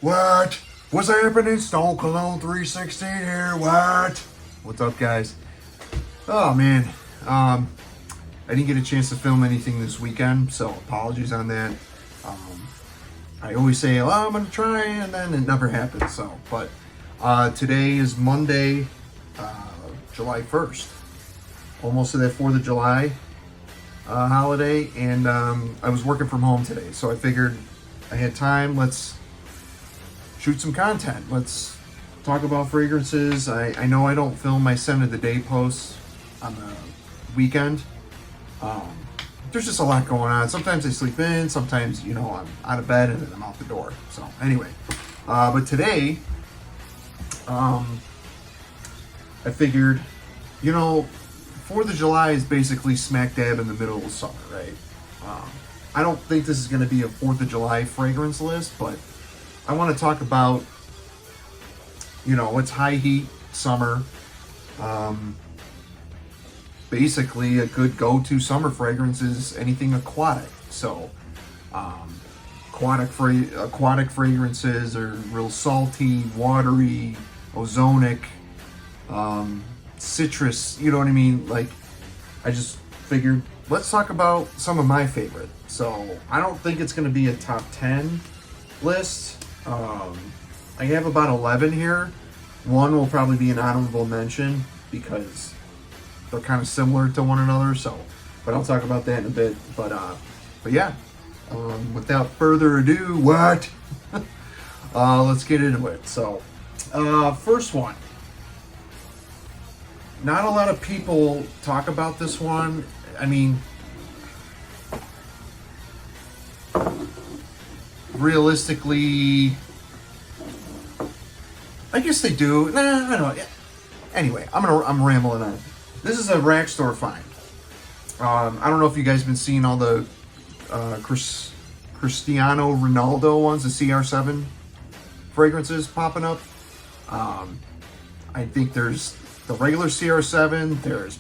What? What's happening? Stone Cologne 316 here. What? What's up, guys? Oh man, I didn't get a chance to film anything this weekend, so apologies on that. I always say, oh, I'm gonna try, and then it never happens. So, but today is Monday, July 1st, almost to that 4th of July holiday, and I was working from home today, so I figured I had time. Let's shoot some content. Let's talk about fragrances. I know I don't film my scent of the day posts on the weekend. There's just a lot going on. Sometimes I sleep in, sometimes, you know, I'm out of bed and then I'm out the door. So anyway, but today, I figured, you know, 4th of July is basically smack dab in the middle of summer, right? I don't think this is going to be a 4th of July fragrance list, but I want to talk about, you know, it's high heat summer. Basically, a good go-to summer fragrance is anything aquatic. So, aquatic fragrances are real salty, watery, ozonic, citrus. You know what I mean? Like, I just figured let's talk about some of my favorite. So, I don't think it's going to be a top 10 list. I have about 11 here. One will probably be an honorable mention because they're kind of similar to one another. So, but I'll talk about that in a bit. But yeah, without further ado, what? Let's get into it. So, first one. Not a lot of people talk about this one. I mean, realistically, I guess they do. Nah, I don't know. Anyway, I'm rambling on. This is a rack store find. I don't know if you guys have been seeing all the Cristiano Ronaldo ones, the CR7 fragrances popping up. I think there's the regular CR7, there's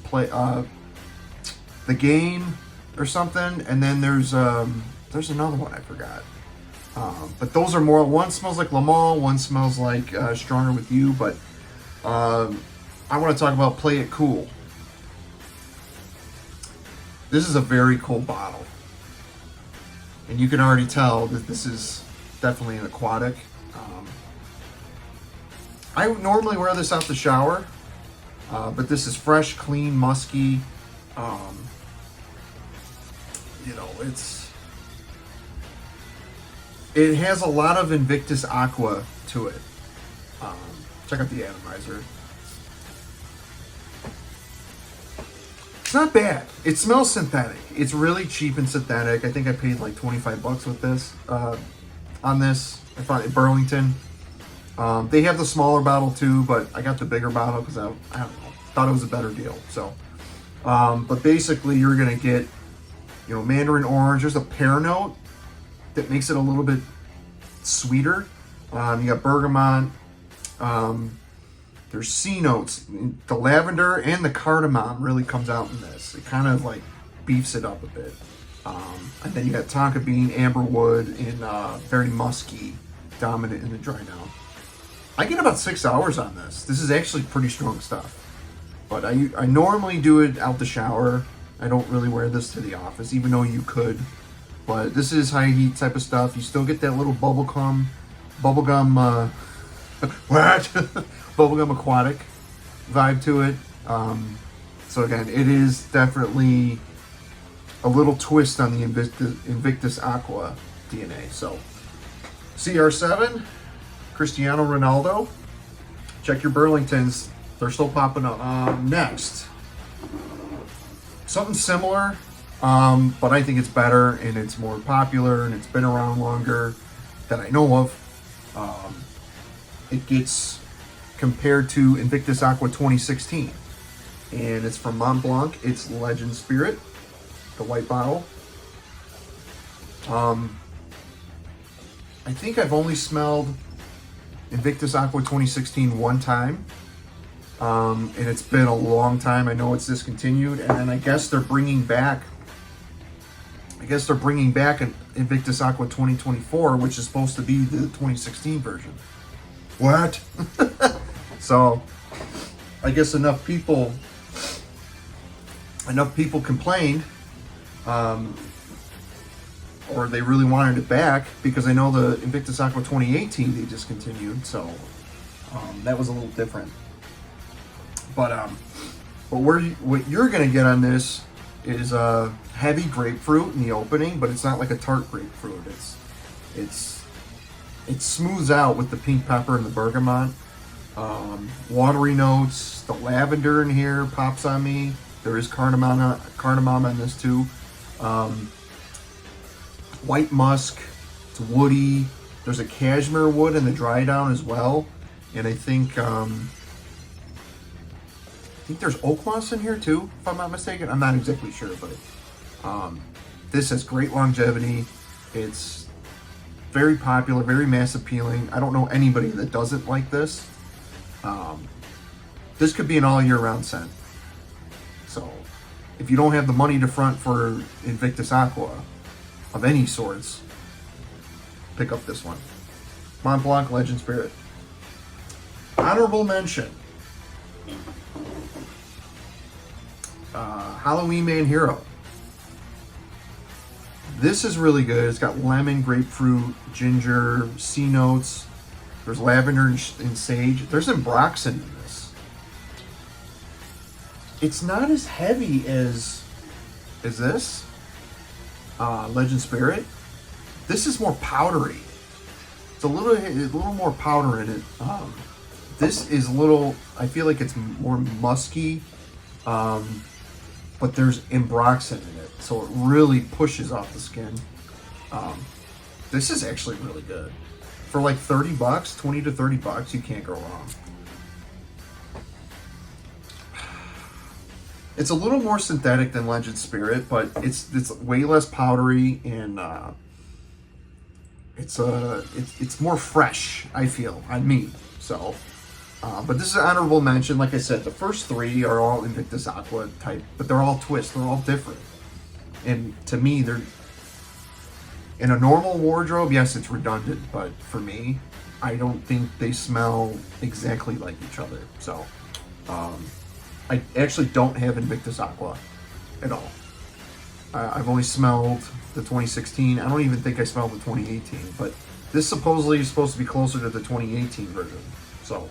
the game or something, and then there's another one I forgot. But those are more, one smells like Le Mans, one smells like Stronger With You, but I want to talk about Play It Cool. This is a very cool bottle. And you can already tell that this is definitely an aquatic. I normally wear this out the shower, but this is fresh, clean, musky. You know, it has a lot of Invictus Aqua to it. Check out the atomizer. It's not bad. It smells synthetic. It's really cheap and synthetic. I think I paid like 25 bucks with this, on this. I found it in Burlington. They have the smaller bottle too, but I got the bigger bottle because I don't know, thought it was a better deal. So, but basically you're gonna get, you know, mandarin orange. There's a pear note that makes it a little bit sweeter. You got bergamot. There's C notes. The lavender and the cardamom really comes out in this. It kind of like beefs it up a bit. And then you got tonka bean, amberwood, and very musky, dominant in the dry down. I get about 6 hours on this. This is actually pretty strong stuff. But I normally do it out the shower. I don't really wear this to the office, even though you could. But this is high heat type of stuff. You still get that little bubblegum, what? Bubblegum aquatic vibe to it. So again, it is definitely a little twist on the Invictus Aqua DNA. So CR7, Cristiano Ronaldo. Check your Burlingtons. They're still popping up. Next, something similar. But I think it's better and it's more popular and it's been around longer that I know of. It gets compared to Invictus Aqua 2016, and it's from Mont Blanc. It's Legend Spirit, the white bottle. I think I've only smelled Invictus Aqua 2016 one time. And it's been a long time. I know it's discontinued, and then I guess they're bringing back I guess they're bringing back an Invictus Aqua 2024, which is supposed to be the 2016 version. What? So, I guess enough people complained, or they really wanted it back, because I know the Invictus Aqua 2018 they discontinued, so that was a little different. But what you're gonna get on this is heavy grapefruit in the opening, but it's not like a tart grapefruit. It smooths out with the pink pepper and the bergamot. Watery notes. The lavender in here pops on me. There is cardamom on this too. White musk. It's woody. There's a cashmere wood in the dry down as well, and I think there's oak moss in here too, if I'm not mistaken. I'm not exactly sure, but this has great longevity. It's very popular, very mass appealing. I don't know anybody that doesn't like this. This could be an all year round scent. So if you don't have the money to front for Invictus Aqua of any sorts, pick up this one. Mont Blanc Legend Spirit. Honorable mention. Halloween Man Hero. This is really good. It's got lemon, grapefruit, ginger, sea notes. There's lavender and sage. There's ambroxan in this. It's not as heavy as this Legend Spirit. This is more powdery. It's a little more powder in it. This is a little. I feel like it's more musky. But there's ambroxan in it, so it really pushes off the skin. This is actually really good. For like $30, 20 to $30, you can't go wrong. It's a little more synthetic than Legend Spirit, but it's way less powdery, and it's more fresh, I feel, on me. So. But this is an honorable mention. Like I said, the first three are all Invictus Aqua type, but they're all twists. They're all different. And to me, they're in a normal wardrobe. Yes, it's redundant, but for me, I don't think they smell exactly like each other. So, I actually don't have Invictus Aqua at all. I've only smelled the 2016. I don't even think I smelled the 2018. But this supposedly is supposed to be closer to the 2018 version. So.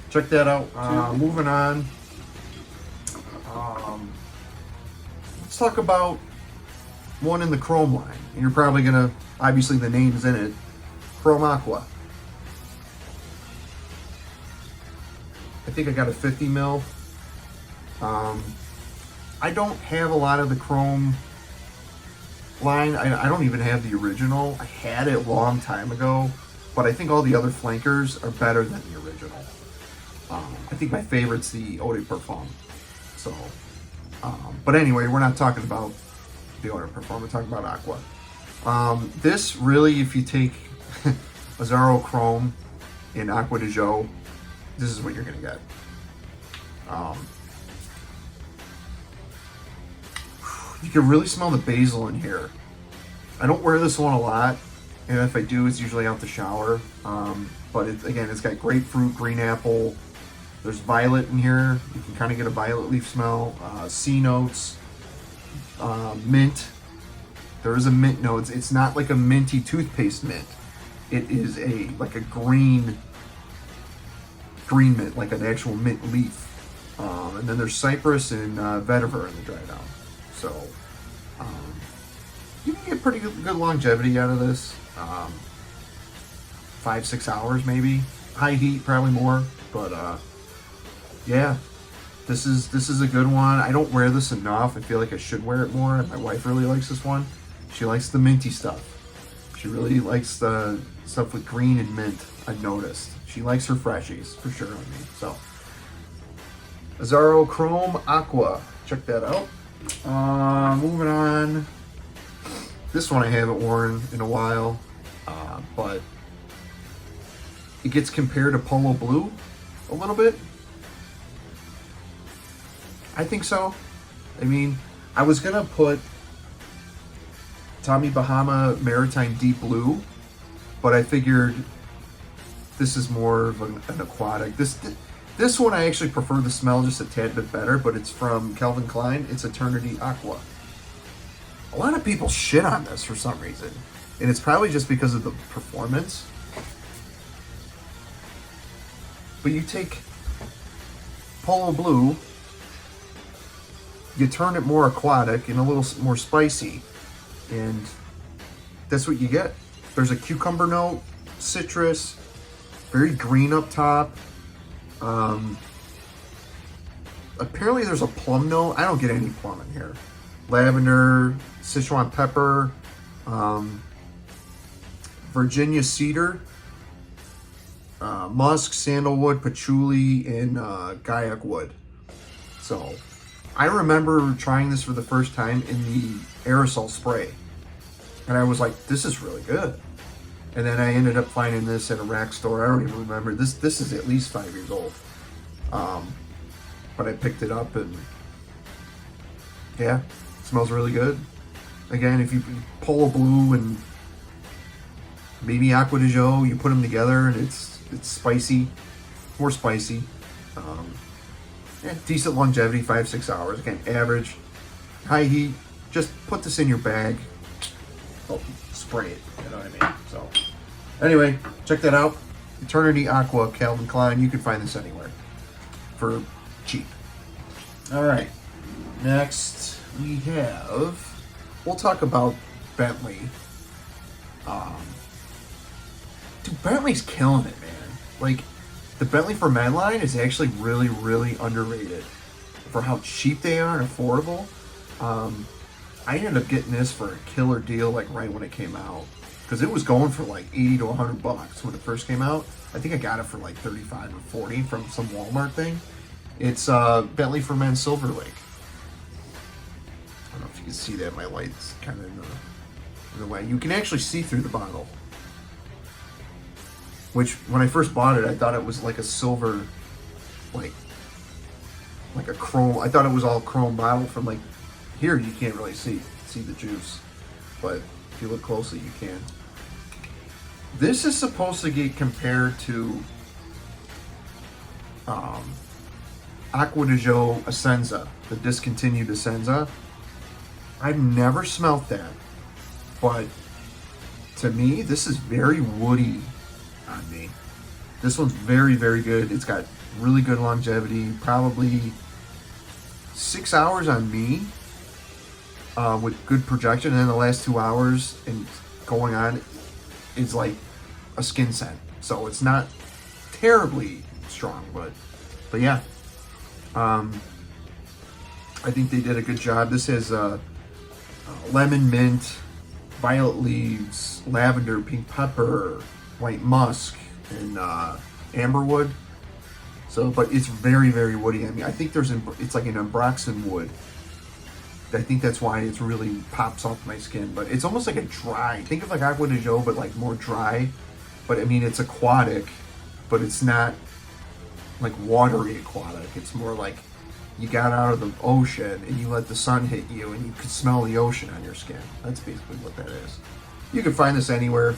Check that out. Moving on. Let's talk about one in the Chrome line. And you're probably going to, obviously the name's in it, Chrome Aqua. I think I got a 50 mil. I don't have a lot of the Chrome line. I don't even have the original. I had it a long time ago, but I think all the other flankers are better than the original. I think my favorite's the Eau de Parfum. So, but anyway, we're not talking about the Eau de Parfum. We're talking about Aqua. This really, if you take Azzaro Chrome in Acqua di Gio, this is what you're gonna get. You can really smell the basil in here. I don't wear this one a lot, and if I do, it's usually out the shower. But it's got grapefruit, green apple. There's violet in here. You can kind of get a violet leaf smell. Sea notes, mint. There is a mint note. It's not like a minty toothpaste mint. It is like a green mint, like an actual mint leaf. And then there's cypress and vetiver in the dry down. So you can get pretty good longevity out of this. 5-6 hours maybe. High heat, probably more. But yeah, this is a good one. I don't wear this enough. I feel like I should wear it more. My wife really likes this one. She likes the minty stuff. She really likes the stuff with green and mint, I've noticed. She likes her freshies, for sure, on me. So, Azzaro Chrome Aqua. Check that out. Moving on. This one I haven't worn in a while, but it gets compared to Polo Blue a little bit. I think so. I mean, I was gonna put Tommy Bahama Maritime Deep Blue, but I figured this is more of an aquatic. This one I actually prefer the smell just a tad bit better, but it's from Calvin Klein. It's Eternity Aqua. A lot of people shit on this for some reason, and it's probably just because of the performance. But you take Polo Blue, you turn it more aquatic and a little more spicy, and that's what you get. There's a cucumber note, citrus, very green up top. Apparently there's a plum note. I don't get any plum in here. Lavender, Sichuan pepper, Virginia cedar, musk, sandalwood, patchouli, and gaiac wood. So I remember trying this for the first time in the aerosol spray, and I was like, this is really good. And then I ended up finding this at a rack store. I don't even remember. This is at least 5 years old. But I picked it up, and yeah, it smells really good. Again, if you Polo Blue and maybe Acqua di Gio, you put them together and it's spicy, more spicy. Yeah, decent longevity, 5-6 hours. Again, average, high heat. Just put this in your bag. Oh, spray it. You know what I mean? So, anyway, check that out. Eternity Aqua, Calvin Klein. You can find this anywhere for cheap. All right. Next, we have. We'll talk about Bentley. Dude, Bentley's killing it, man. Like, the Bentley for Men line is actually really, really underrated for how cheap they are and affordable. I ended up getting this for a killer deal, like right when it came out, because it was going for like 80 to 100 bucks when it first came out. I think I got it for like 35 or 40 from some Walmart thing. It's Bentley for Men Silverlake. I don't know if you can see that. My light's kind of in the way. You can actually see through the bottle. Which, when I first bought it, I thought it was like a silver, like a chrome. I thought it was all chrome bottle from like, here you can't really see the juice. But if you look closely, you can. This is supposed to get compared to Acqua di Gio Essenza, the discontinued Essenza. I've never smelt that, but to me, this is very woody on me. This one's very, very good. It's got really good longevity, probably 6 hours on me, with good projection, and then the last 2 hours and going on is like a skin scent. So it's not terribly strong, but yeah. I think they did a good job. This has lemon, mint, violet leaves, lavender, pink pepper, white musk, and amberwood. So, but it's very, very woody. I mean, I think it's like an ambroxan wood. I think that's why it's really pops off my skin. But it's almost like a dry. Think of like Acqua di Gio, but like more dry. But I mean, it's aquatic, but it's not like watery aquatic. It's more like you got out of the ocean and you let the sun hit you and you could smell the ocean on your skin. That's basically what that is. You can find this anywhere.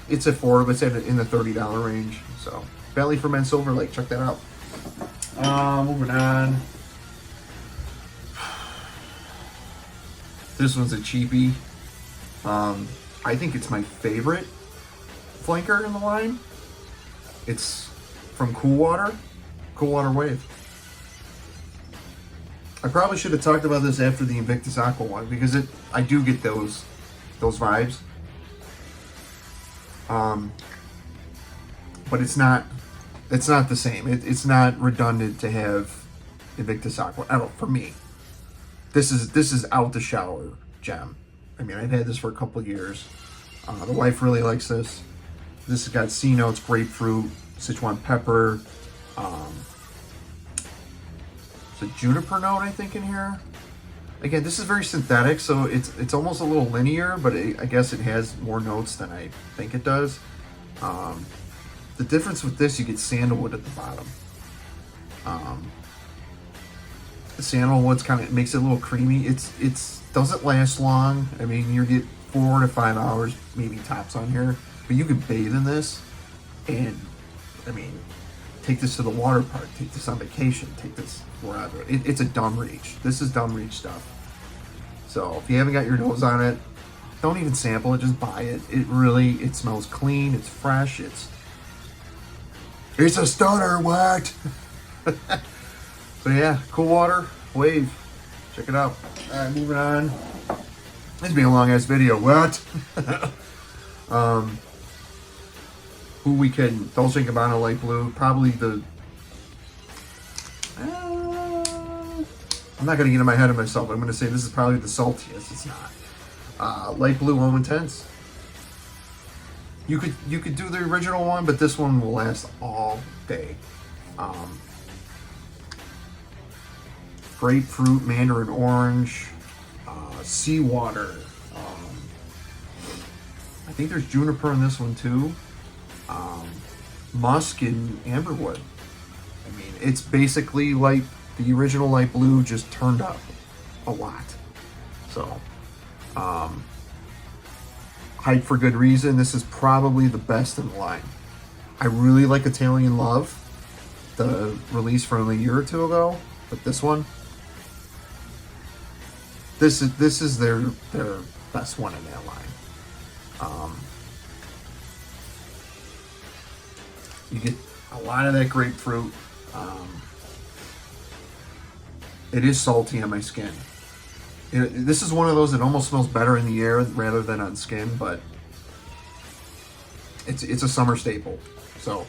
It's affordable. It's in the $30 range. So, Bentley for Men Silverlake. Check that out. Moving on. This one's a cheapie. I think it's my favorite flanker in the line. It's from Cool Water Wave. I probably should have talked about this after the Invictus Aqua one, because I do get those vibes. But it's not the same. It's not redundant to have Invictus Aqua. I don't, for me. This is out the shower gem. I mean, I've had this for a couple of years. The wife really likes this. This has got C notes, grapefruit, Sichuan pepper. It's a juniper note, I think, in here. Again, this is very synthetic, so it's almost a little linear, but I guess it has more notes than I think it does. The difference with this, you get sandalwood at the bottom. The sandalwood's kind of makes it a little creamy. It's doesn't last long. I mean, you get 4 to 5 hours maybe tops on here, but you could bathe in this, and I mean, take this to the water park, take this on vacation, take this wherever. It's a dumb reach. This is dumb reach stuff. So if you haven't got your nose on it, don't even sample it, just buy it. It smells clean, it's fresh, it's a stunner, what? So yeah, cool water, wave. Check it out. Alright, moving on. This will be a long ass video, what? Who we can, Dolce & Gabbana light blue, probably the, I'm not going to get in my head of myself. I'm going to say this is probably the saltiest. It's not. Light blue Home Intense. You could do the original one, but this one will last all day. Grapefruit, mandarin orange, seawater. I think there's juniper in this one too. Musk and amberwood. I mean, it's basically like the original light blue, just turned up a lot. So, hype for good reason. This is probably the best in the line. I really like Italian Love, the release from a year or two ago, but this one, this is their best one in that line. You get a lot of that grapefruit. It is salty on my skin. This is one of those that almost smells better in the air rather than on skin, but it's a summer staple. So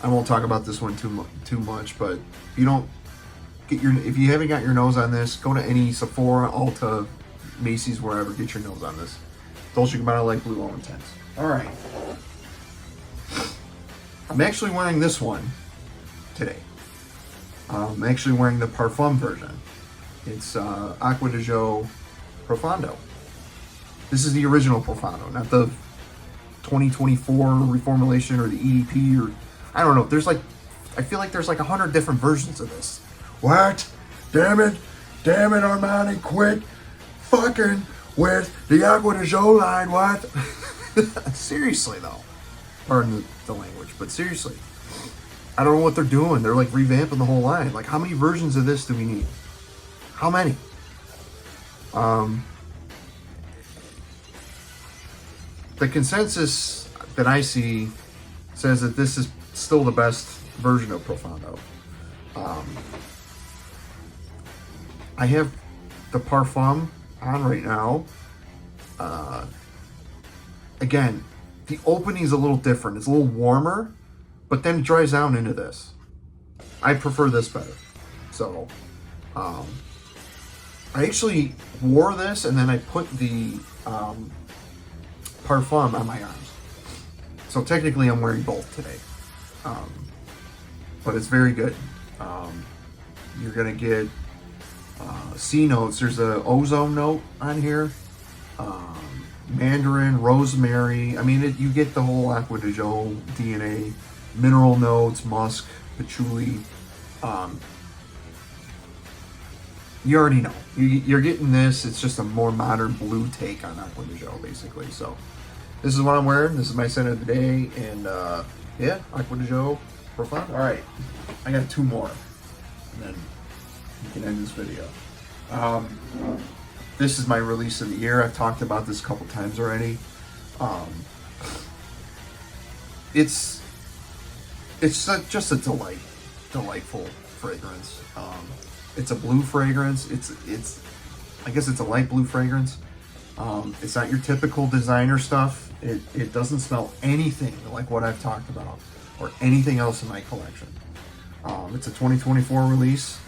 I won't talk about this one too much. But if you haven't got your nose on this, go to any Sephora, Ulta, Macy's, wherever. Get your nose on this. Dolce & Gabbana Light Blue All Intense. All right. I'm actually wearing this one today. I'm actually wearing the Parfum version. It's Acqua di Gio Profondo. This is the original Profondo, not the 2024 reformulation or the EDP or I don't know. I feel like there's like 100 different versions of this. What? Damn it, Armani, quit fucking with the Acqua di Gio line. What? Seriously though. Pardon the language, but seriously, I don't know what they're doing. They're like revamping the whole line. Like, how many versions of this do we need? How many? The consensus that I see says that this is still the best version of Profondo. I have the Parfum on right now. Again, the opening is a little different. It's a little warmer, but then it dries down into this. I prefer this better. So, I actually wore this and then I put the Parfum on my arms. So technically I'm wearing both today. But it's very good. You're gonna get C notes. There's a ozone note on here. Mandarin, rosemary. I mean, you get the whole Acqua di Gio DNA. Mineral notes, musk, patchouli. You already know. You're getting this. It's just a more modern blue take on Acqua di Gio, basically. So, this is what I'm wearing. This is my scent of the day. And, yeah, Acqua di Gio Profondo. All right. I got 2 more. And then we can end this video. This is my release of the year. I've talked about this a couple times already. It's just a delightful fragrance. It's a blue fragrance. I guess it's a light blue fragrance. It's not your typical designer stuff. It doesn't smell anything like what I've talked about or anything else in my collection. It's a 2024 release.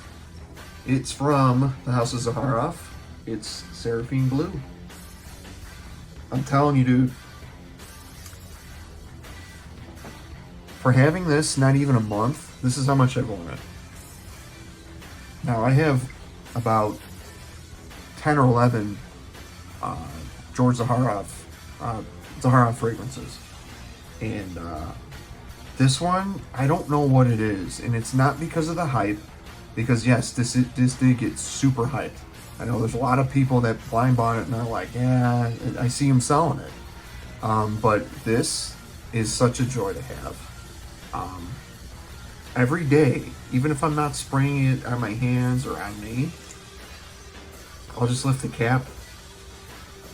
It's from the House of Azzaro. It's Seraphine Blue. I'm telling you, dude. For having this, not even a month, this is how much I've worn it. Now, I have about 10 or 11 George Zaharoff fragrances. And this one, I don't know what it is. And it's not because of the hype. because yes, this did get super hyped. I know there's a lot of people that blind bought it and they're like, yeah, I see them selling it. But this is such a joy to have. Every day, even if I'm not spraying it on my hands or on me, I'll just lift the cap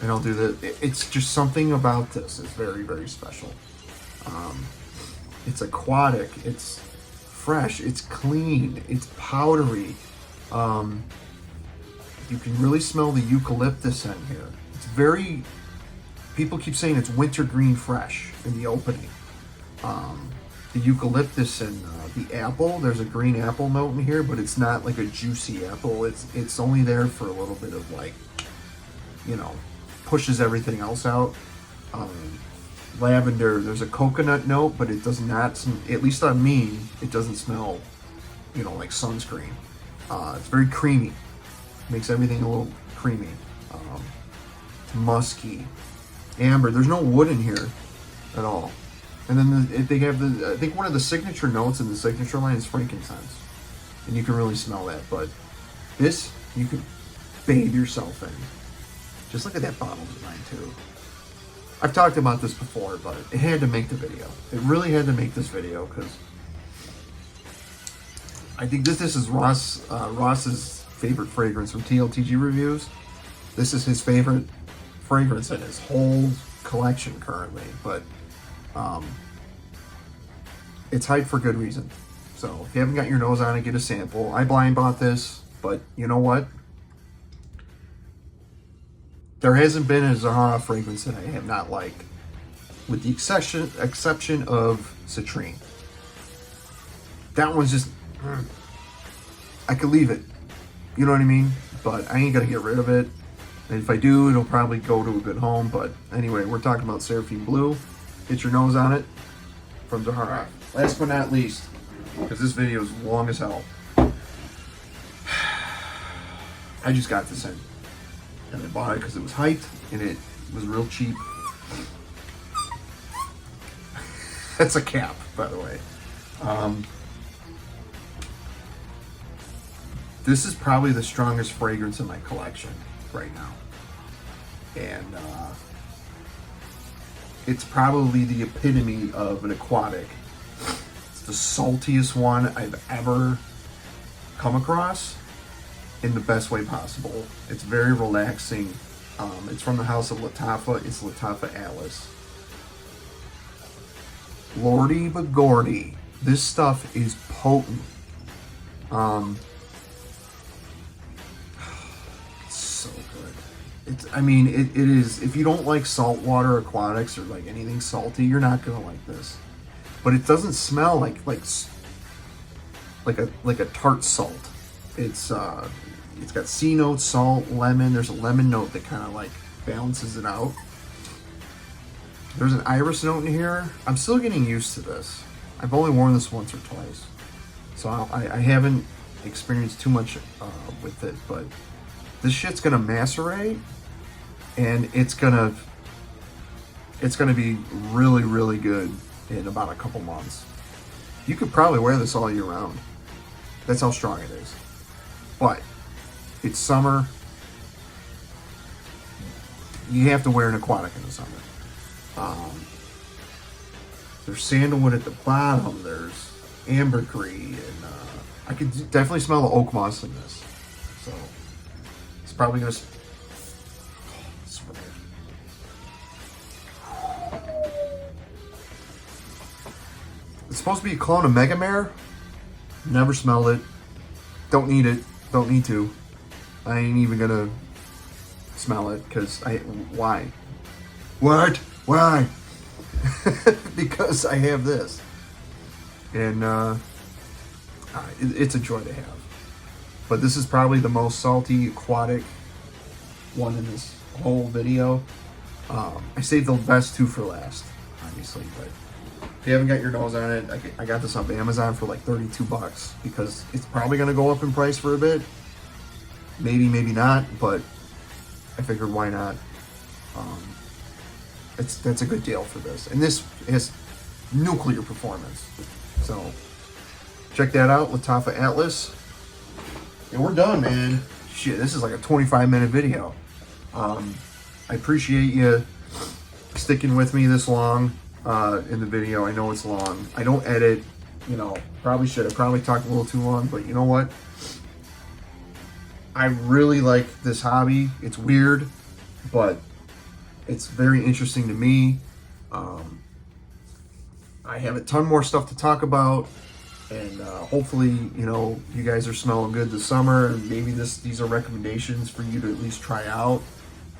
and I'll do the, it's just something about this is very, very special. It's aquatic, it's fresh, it's clean, it's powdery. You can really smell the eucalyptus in here. It's very, people keep saying it's wintergreen fresh in the opening. The eucalyptus and the apple, there's a green apple note in here, but it's not like a juicy apple. It's only there for a little bit of like, you know, pushes everything else out. Lavender, there's a coconut note, but it does not, at least on me, it doesn't smell, you know, like sunscreen. It's very creamy. Makes everything a little creamy. It's musky. Amber, there's no wood in here at all. And then they have I think one of the signature notes in the signature line is frankincense. And you can really smell that. But this, you can bathe yourself in. Just look at that bottle design too. I've talked about this before, but it had to make the video. It really had to make this video because I think this is Ross's favorite fragrance from TLTG Reviews. This is his favorite fragrance in his whole collection currently, but it's hyped for good reason. So if you haven't got your nose on it, get a sample. I blind bought this, but you know what? There hasn't been a Azzaro fragrance that I have not liked, with the exception of Citrine. That one's just, I could leave it. You know what I mean? But I ain't gonna get rid of it. And if I do, it'll probably go to a good home. But anyway, we're talking about Seraphine Blue. Get your nose on it from Azzaro. Last but not least, because this video is long as hell, I just got this in. And I bought it because it was hyped and it was real cheap. That's a cap, by the way. This is probably the strongest fragrance in my collection right now. And it's probably the epitome of an aquatic. It's the saltiest one I've ever come across in the best way possible. It's very relaxing. It's from the house of Lattafa. It's Lattafa Atlas. Lorde but Gordy. This stuff is potent. It's so good. I mean, it is, if you don't like saltwater aquatics or like anything salty, you're not gonna like this. But it doesn't smell like a tart salt. It's got C notes, salt, lemon. There's a lemon note that kind of like balances it out. There's an iris note in here. I'm still getting used to this. I've only worn this once or twice, so I haven't experienced too much with it. But this shit's gonna macerate, and it's gonna be really, really good in about a couple months. You could probably wear this all year round. That's how strong it is. But it's summer. You have to wear an aquatic in the summer. There's sandalwood at the bottom. There's ambergris, and I could definitely smell the oak moss in this. So it's probably gonna. It's supposed to be a clone of Mega Mare. Never smelled it. Don't need it. Don't need to. I ain't even gonna smell it because why? What? Why? Because I have this, and it's a joy to have. But this is probably the most salty aquatic one in this whole video. I saved the best two for last, obviously. But if you haven't got your nose on it, I got this off Amazon for like 32 bucks because it's probably gonna go up in price for a bit. Maybe, maybe not, but I figured why not. That's a good deal for this, and this has nuclear performance. So check that out, Lattafa Atlas. And we're done, man. Shit, this is like a 25-minute video. I appreciate you sticking with me this long in the video. I know it's long. I don't edit, you know, probably should have probably talked a little too long, but you know what? I really like this hobby. It's weird, but it's very interesting to me. I have a ton more stuff to talk about, and hopefully, you know, you guys are smelling good this summer, and maybe these are recommendations for you to at least try out.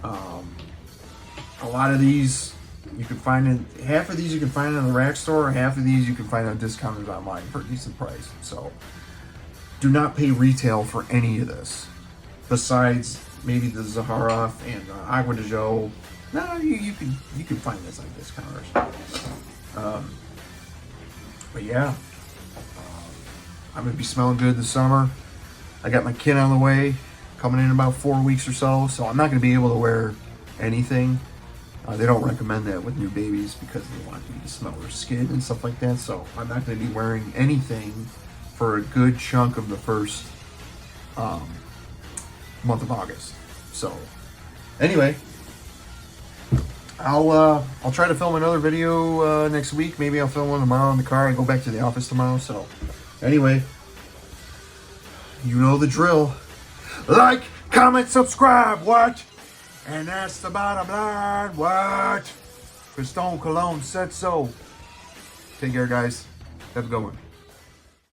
A lot of these you can find in, half of these you can find in the rack store, half of these you can find on discounted online for a decent price. So do not pay retail for any of this, besides maybe the Zahara and Acqua di Gio. No, you can find this on discounters. But yeah, I'm gonna be smelling good this summer. I got my kid on the way, coming in about 4 weeks or so, so I'm not gonna be able to wear anything. They don't recommend that with new babies because they want you to smell their skin and stuff like that. So I'm not going to be wearing anything for a good chunk of the first month of August. So anyway, I'll try to film another video next week. Maybe I'll film one tomorrow in the car. I go back to the office tomorrow. So anyway, you know the drill. Like, comment, subscribe. What? And that's the bottom line. What? Cristone Cologne said so. Take care, guys. Have a good one.